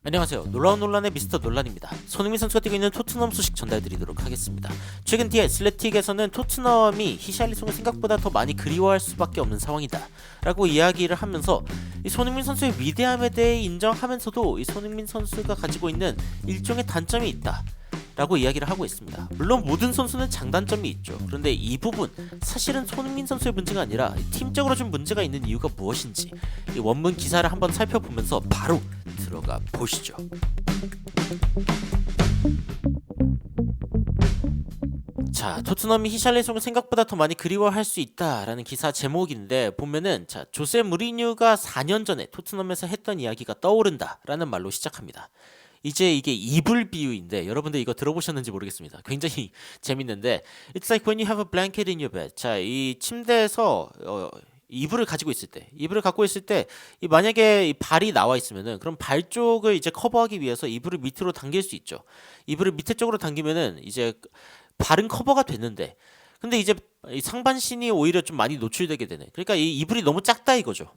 안녕하세요. 놀라운 논란의 미스터 논란입니다. 손흥민 선수가 뛰고 있는 토트넘 소식 전달드리도록 하겠습니다. 최근 디 애슬레틱에서는 토트넘이 히샬리송을 생각보다 더 많이 그리워할 수밖에 없는 상황이다 라고 이야기를 하면서 이 손흥민 선수의 위대함에 대해 인정하면서도 이 손흥민 선수가 가지고 있는 일종의 단점이 있다 라고 이야기를 하고 있습니다. 물론 모든 선수는 장단점이 있죠. 그런데 이 부분 사실은 손흥민 선수의 문제가 아니라 팀적으로 좀 문제가 있는 이유가 무엇인지 이 원문 기사를 한번 살펴보면서 바로 들어가 보시죠. 자, 토트넘이 히샬리송을 생각보다 더 많이 그리워할 수 있다라는 기사 제목인데 보면은 자, 조세 무리뉴가 4년 전에 토트넘에서 했던 이야기가 떠오른다라는 말로 시작합니다. 이제 이게 이불 비유인데 여러분들 이거 들어보셨는지 모르겠습니다. 굉장히 재밌는데 It's like when you have a blanket in your bed. 자, 이 침대에서 이불을 가지고 있을 때, 이불을 갖고 있을 때, 만약에 이 발이 나와 있으면은, 그럼 발 쪽을 이제 커버하기 위해서 이불을 밑으로 당길 수 있죠. 이불을 밑에 쪽으로 당기면은 이제 발은 커버가 됐는데, 근데 이제 이 상반신이 오히려 좀 많이 노출되게 되네. 그러니까 이 이불이 너무 작다 이거죠.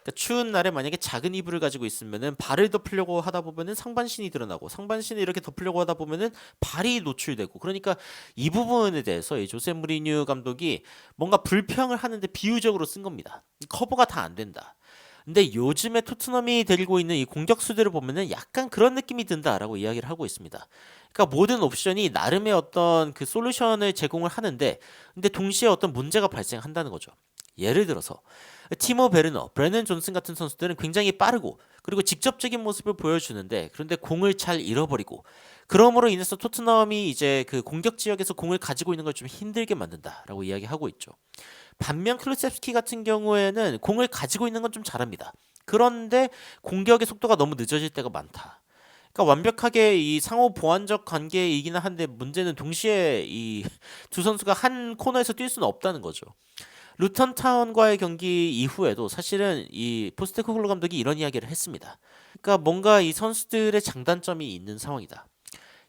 그러니까 추운 날에 만약에 작은 이불을 가지고 있으면은 발을 덮으려고 하다 보면은 상반신이 드러나고 상반신을 이렇게 덮으려고 하다 보면은 발이 노출되고 그러니까 이 부분에 대해서 이 조세 무리뉴 감독이 뭔가 불평을 하는데 비유적으로 쓴 겁니다. 커버가 다 안 된다. 근데 요즘에 토트넘이 데리고 있는 이 공격수들을 보면은 약간 그런 느낌이 든다라고 이야기를 하고 있습니다. 그러니까 모든 옵션이 나름의 어떤 그 솔루션을 제공을 하는데 근데 동시에 어떤 문제가 발생한다는 거죠. 예를 들어서 티모 베르너, 브레넌 존슨 같은 선수들은 굉장히 빠르고 그리고 직접적인 모습을 보여주는데 그런데 공을 잘 잃어버리고 그러므로 인해서 토트넘이 이제 그 공격 지역에서 공을 가지고 있는 걸 좀 힘들게 만든다라고 이야기하고 있죠. 반면 클루셉스키 같은 경우에는 공을 가지고 있는 건 좀 잘합니다. 그런데 공격의 속도가 너무 늦어질 때가 많다. 그러니까 완벽하게 이 상호 보완적 관계이기는 한데 문제는 동시에 이 두 선수가 한 코너에서 뛸 수는 없다는 거죠. 루턴 타운과의 경기 이후에도 사실은 이 포스테코글루 감독이 이런 이야기를 했습니다. 그러니까 뭔가 이 선수들의 장단점이 있는 상황이다.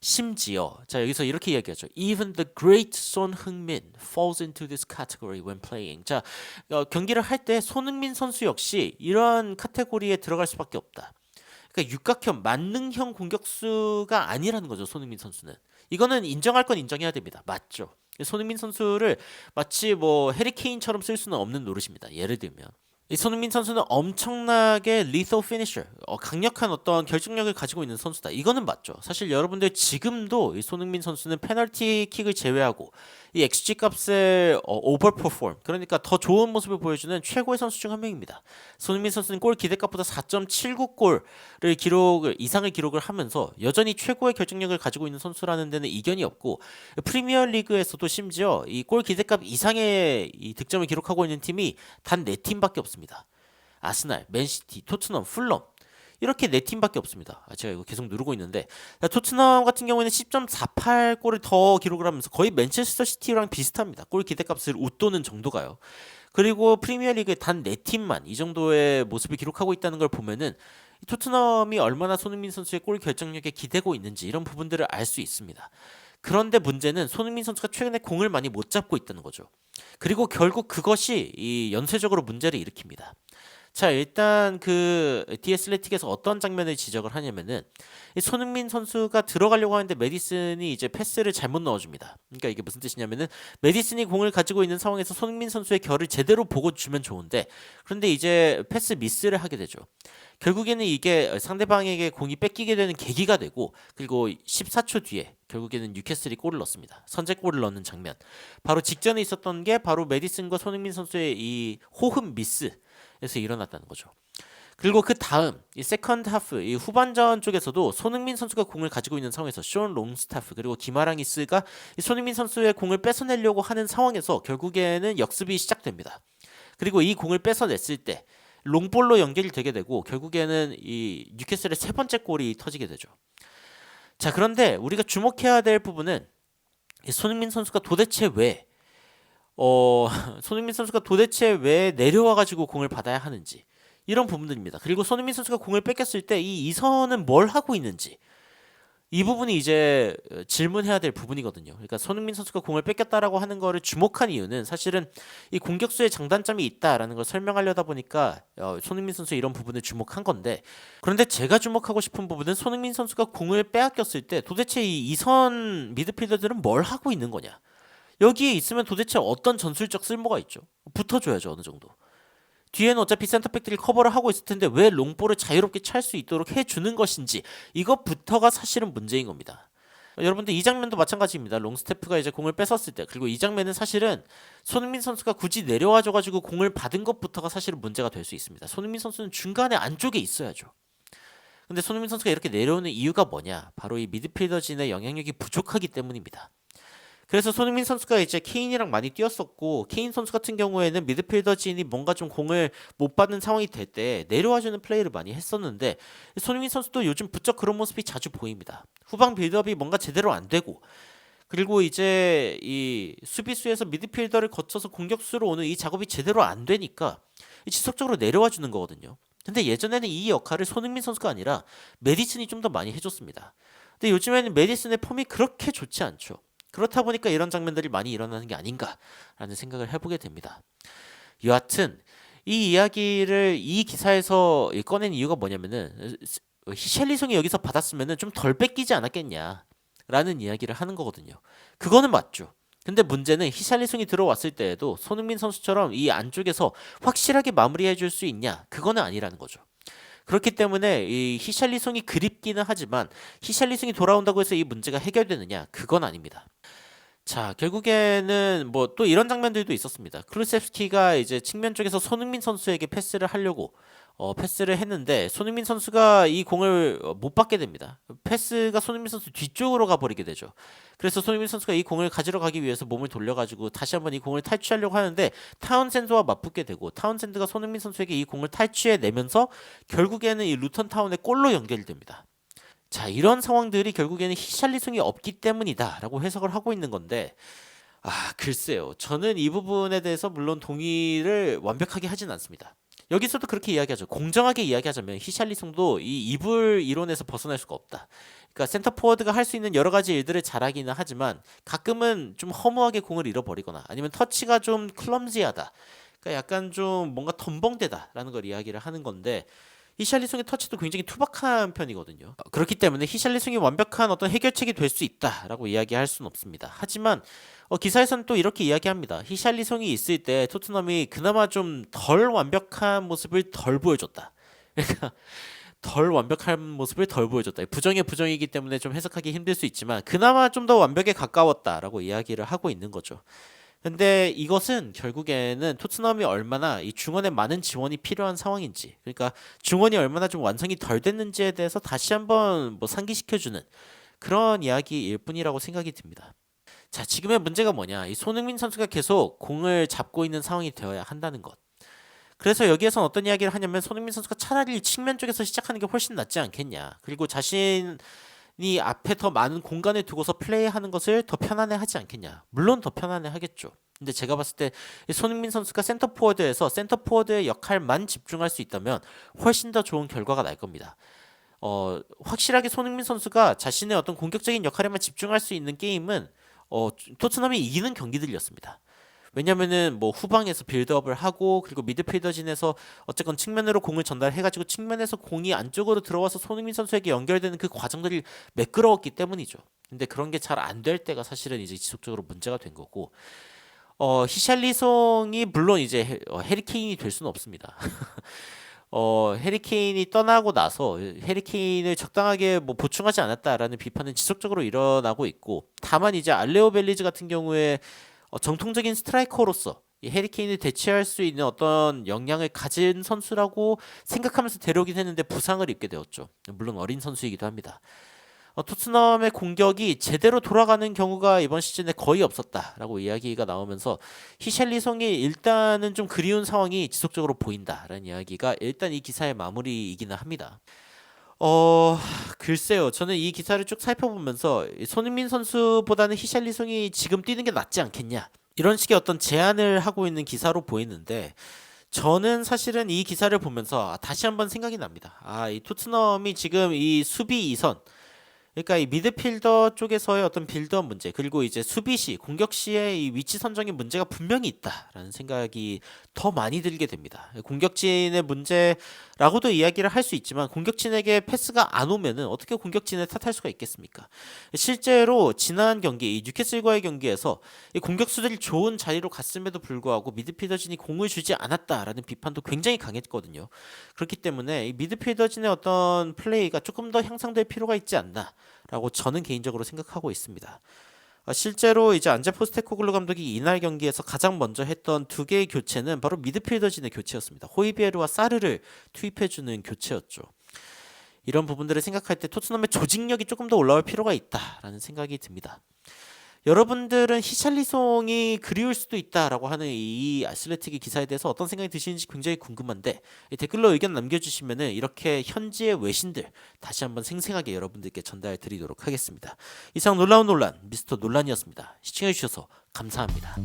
심지어 자 여기서 이렇게 이야기하죠. Even the great 손 흥민 falls into this category when playing. 자 경기를 할 때 손흥민 선수 역시 이러한 카테고리에 들어갈 수밖에 없다. 그러니까 육각형 만능형 공격수가 아니라는 거죠. 손흥민 선수는. 이거는 인정할 건 인정해야 됩니다. 맞죠? 손흥민 선수를 마치 뭐 해리 케인처럼 쓸 수는 없는 노릇입니다. 예를 들면 이 손흥민 선수는 엄청나게 lethal finisher, 강력한 어떤 결정력을 가지고 있는 선수다. 이거는 맞죠. 사실 여러분들 지금도 이 손흥민 선수는 페널티 킥을 제외하고 이 XG 값을 overperform, 그러니까 더 좋은 모습을 보여주는 최고의 선수 중 한 명입니다. 손흥민 선수는 골 기대값보다 4.79골을 이상을 기록을 하면서 여전히 최고의 결정력을 가지고 있는 선수라는 데는 이견이 없고 프리미어 리그에서도 심지어 이 골 기대값 이상의 이 득점을 기록하고 있는 팀이 단 4팀밖에 없습니다. 아스날, 맨시티, 토트넘, 풀럼 이렇게 4팀밖에 없습니다. 제가 이거 계속 누르고 있는데 토트넘 같은 경우에는 10.48골을 더 기록을 하면서 거의 맨체스터 시티랑 비슷합니다. 골 기대값을 웃도는 정도가요. 그리고 프리미어리그에 단 4팀만 이 정도의 모습을 기록하고 있다는 걸 보면은 토트넘이 얼마나 손흥민 선수의 골 결정력에 기대고 있는지 이런 부분들을 알 수 있습니다. 그런데 문제는 손흥민 선수가 최근에 공을 많이 못 잡고 있다는 거죠. 그리고 결국 그것이 이 연쇄적으로 문제를 일으킵니다. 자, 일단 그 디애슬레틱에서 어떤 장면을 지적을 하냐면은 이 손흥민 선수가 들어가려고 하는데 메디슨이 이제 패스를 잘못 넣어줍니다. 그러니까 이게 무슨 뜻이냐면은 메디슨이 공을 가지고 있는 상황에서 손흥민 선수의 결을 제대로 보고 주면 좋은데 그런데 이제 패스 미스를 하게 되죠. 결국에는 이게 상대방에게 공이 뺏기게 되는 계기가 되고 그리고 14초 뒤에 결국에는 뉴캐슬이 골을 넣습니다. 선제골을 넣는 장면. 바로 직전에 있었던 게 바로 메디슨과 손흥민 선수의 이 호흡 미스에서 일어났다는 거죠. 그리고 그 다음 이 세컨드 하프 이 후반전 쪽에서도 손흥민 선수가 공을 가지고 있는 상황에서 쇼 롱스타프 그리고 기마랑이스가 이 손흥민 선수의 공을 뺏어내려고 하는 상황에서 결국에는 역습이 시작됩니다. 그리고 이 공을 뺏어냈을 때 롱볼로 연결이 되게 되고 결국에는 이 뉴캐슬의 세 번째 골이 터지게 되죠. 자, 그런데 우리가 주목해야 될 부분은 이 손흥민 선수가 도대체 왜 손흥민 선수가 도대체 왜 내려와 가지고 공을 받아야 하는지 이런 부분들입니다. 그리고 손흥민 선수가 공을 뺏겼을 때 이 이선은 뭘 하고 있는지 이 부분이 이제 질문해야 될 부분이거든요. 그러니까 손흥민 선수가 공을 뺏겼다라고 하는 거를 주목한 이유는 사실은 이 공격수의 장단점이 있다라는 걸 설명하려다 보니까 손흥민 선수의 이런 부분을 주목한 건데, 그런데 제가 주목하고 싶은 부분은 손흥민 선수가 공을 빼앗겼을 때 도대체 이 이선 미드필더들은 뭘 하고 있는 거냐? 여기에 있으면 도대체 어떤 전술적 쓸모가 있죠? 붙어줘야죠, 어느 정도. 뒤에는 어차피 센터백들이 커버를 하고 있을 텐데 왜 롱볼을 자유롭게 찰 수 있도록 해주는 것인지, 이것부터가 사실은 문제인 겁니다. 여러분들 이 장면도 마찬가지입니다. 롱스테프가 이제 공을 뺏었을 때, 그리고 이 장면은 사실은 손흥민 선수가 굳이 내려와줘가지고 공을 받은 것부터가 사실은 문제가 될 수 있습니다. 손흥민 선수는 중간에 안쪽에 있어야죠. 근데 손흥민 선수가 이렇게 내려오는 이유가 뭐냐? 바로 이 미드필더진의 영향력이 부족하기 때문입니다. 그래서 손흥민 선수가 이제 케인이랑 많이 뛰었었고, 케인 선수 같은 경우에는 미드필더진이 뭔가 좀 공을 못 받는 상황이 될 때 내려와주는 플레이를 많이 했었는데, 손흥민 선수도 요즘 부쩍 그런 모습이 자주 보입니다. 후방 빌드업이 뭔가 제대로 안 되고, 그리고 이제 이 수비수에서 미드필더를 거쳐서 공격수로 오는 이 작업이 제대로 안 되니까 지속적으로 내려와 주는 거거든요. 근데 예전에는 이 역할을 손흥민 선수가 아니라 메디슨이 좀 더 많이 해줬습니다. 근데 요즘에는 메디슨의 폼이 그렇게 좋지 않죠. 그렇다 보니까 이런 장면들이 많이 일어나는 게 아닌가라는 생각을 해보게 됩니다. 여하튼 이 이야기를 이 기사에서 꺼낸 이유가 뭐냐면은, 히샬리송이 여기서 받았으면은 좀 덜 뺏기지 않았겠냐라는 이야기를 하는 거거든요. 그거는 맞죠. 근데 문제는 히샬리송이 들어왔을 때에도 손흥민 선수처럼 이 안쪽에서 확실하게 마무리해 줄 수 있냐? 그거는 아니라는 거죠. 그렇기 때문에 이 히샬리송이 그립기는 하지만 히샬리송이 돌아온다고 해서 이 문제가 해결되느냐? 그건 아닙니다. 자, 결국에는 뭐 또 이런 장면들도 있었습니다. 크루셉스키가 이제 측면 쪽에서 손흥민 선수에게 패스를 하려고 패스를 했는데, 손흥민 선수가 이 공을 못 받게 됩니다. 패스가 손흥민 선수 뒤쪽으로 가버리게 되죠. 그래서 손흥민 선수가 이 공을 가지러 가기 위해서 몸을 돌려가지고 다시 한번 이 공을 탈취하려고 하는데 타운센드와 맞붙게 되고, 타운센드가 손흥민 선수에게 이 공을 탈취해 내면서 결국에는 이 루턴 타운의 골로 연결이 됩니다. 자, 이런 상황들이 결국에는 히샬리송이 없기 때문이다라고 해석을 하고 있는 건데, 글쎄요. 저는 이 부분에 대해서 물론 동의를 완벽하게 하진 않습니다. 여기서도 그렇게 이야기하죠. 공정하게 이야기하자면 히샬리송도 이 이불 이론에서 벗어날 수가 없다. 그러니까 센터 포워드가 할 수 있는 여러 가지 일들을 잘하기는 하지만 가끔은 좀 허무하게 공을 잃어버리거나 아니면 터치가 좀 클럼지하다. 그러니까 약간 좀 뭔가 덤벙대다라는 걸 이야기를 하는 건데, 히샬리송의 터치도 굉장히 투박한 편이거든요. 그렇기 때문에 히샬리송이 완벽한 어떤 해결책이 될 수 있다라고 이야기할 수는 없습니다. 하지만 기사에서는 또 이렇게 이야기합니다. 히샬리송이 있을 때 토트넘이 그나마 좀 덜 완벽한 모습을 덜 보여줬다. 그러니까 덜 완벽한 모습을 덜 보여줬다. 부정의 부정이기 때문에 좀 해석하기 힘들 수 있지만 그나마 좀 더 완벽에 가까웠다라고 이야기를 하고 있는 거죠. 근데 이것은 결국에는 토트넘이 얼마나 이 중원에 많은 지원이 필요한 상황인지, 그러니까 중원이 얼마나 좀 완성이 덜 됐는지에 대해서 다시 한번 뭐 상기시켜주는 그런 이야기일 뿐이라고 생각이 듭니다. 자, 지금의 문제가 뭐냐? 이 손흥민 선수가 계속 공을 잡고 있는 상황이 되어야 한다는 것. 그래서 여기에선 어떤 이야기를 하냐면, 손흥민 선수가 차라리 측면 쪽에서 시작하는 게 훨씬 낫지 않겠냐. 그리고 자신이 앞에 더 많은 공간을 두고서 플레이하는 것을 더 편안해하지 않겠냐. 물론 더 편안해하겠죠. 근데 제가 봤을 때 손흥민 선수가 센터 포워드에서 센터 포워드의 역할만 집중할 수 있다면 훨씬 더 좋은 결과가 날 겁니다. 확실하게 손흥민 선수가 자신의 어떤 공격적인 역할에만 집중할 수 있는 게임은 토트넘이 이기는 경기들이었습니다. 왜냐면은 뭐 후방에서 빌드업을 하고, 그리고 미드필더진에서 어쨌건 측면으로 공을 전달해가지고 측면에서 공이 안쪽으로 들어와서 손흥민 선수에게 연결되는 그 과정들이 매끄러웠기 때문이죠. 근데 그런 게 잘 안 될 때가 사실은 이제 지속적으로 문제가 된 거고, 히샬리송이 물론 이제 해리케인이 될 수는 없습니다. 해리케인이 떠나고 나서 해리케인을 적당하게 뭐 보충하지 않았다라는 비판은 지속적으로 일어나고 있고, 다만 이제 알레오 벨리즈 같은 경우에 정통적인 스트라이커로서 이 해리케인을 대체할 수 있는 어떤 역량을 가진 선수라고 생각하면서 데려오긴 했는데 부상을 입게 되었죠. 물론 어린 선수이기도 합니다. 토트넘의 공격이 제대로 돌아가는 경우가 이번 시즌에 거의 없었다라고 이야기가 나오면서 히샬리송이 일단은 좀 그리운 상황이 지속적으로 보인다라는 이야기가 일단 이 기사의 마무리이기는 합니다. 글쎄요. 저는 이 기사를 쭉 살펴보면서 손흥민 선수보다는 히샬리송이 지금 뛰는 게 낫지 않겠냐, 이런 식의 어떤 제안을 하고 있는 기사로 보이는데, 저는 사실은 이 기사를 보면서 다시 한번 생각이 납니다. 이 토트넘이 지금 이 수비 이선, 그러니까 이 미드필더 쪽에서의 어떤 빌드업 문제, 그리고 이제 수비 시, 공격 시의 이 위치 선정의 문제가 분명히 있다라는 생각이 더 많이 들게 됩니다. 공격진의 문제라고도 이야기를 할 수 있지만 공격진에게 패스가 안 오면은 어떻게 공격진을 탓할 수가 있겠습니까? 실제로 지난 경기 이 뉴캐슬과의 경기에서 이 공격수들이 좋은 자리로 갔음에도 불구하고 미드필더진이 공을 주지 않았다라는 비판도 굉장히 강했거든요. 그렇기 때문에 이 미드필더진의 어떤 플레이가 조금 더 향상될 필요가 있지 않나라고 저는 개인적으로 생각하고 있습니다. 실제로 이제 안제 포스테코글루 감독이 이날 경기에서 가장 먼저 했던 두 개의 교체는 바로 미드필더진의 교체였습니다. 호이비에르와 사르를 투입해주는 교체였죠. 이런 부분들을 생각할 때 토트넘의 조직력이 조금 더 올라올 필요가 있다라는 생각이 듭니다. 여러분들은 히샬리송이 그리울 수도 있다라고 하는 이 아슬레틱의 기사에 대해서 어떤 생각이 드시는지 굉장히 궁금한데 댓글로 의견 남겨주시면은 이렇게 현지의 외신들 다시 한번 생생하게 여러분들께 전달드리도록 하겠습니다. 이상 놀라운 논란 미스터 논란이었습니다. 시청해주셔서 감사합니다.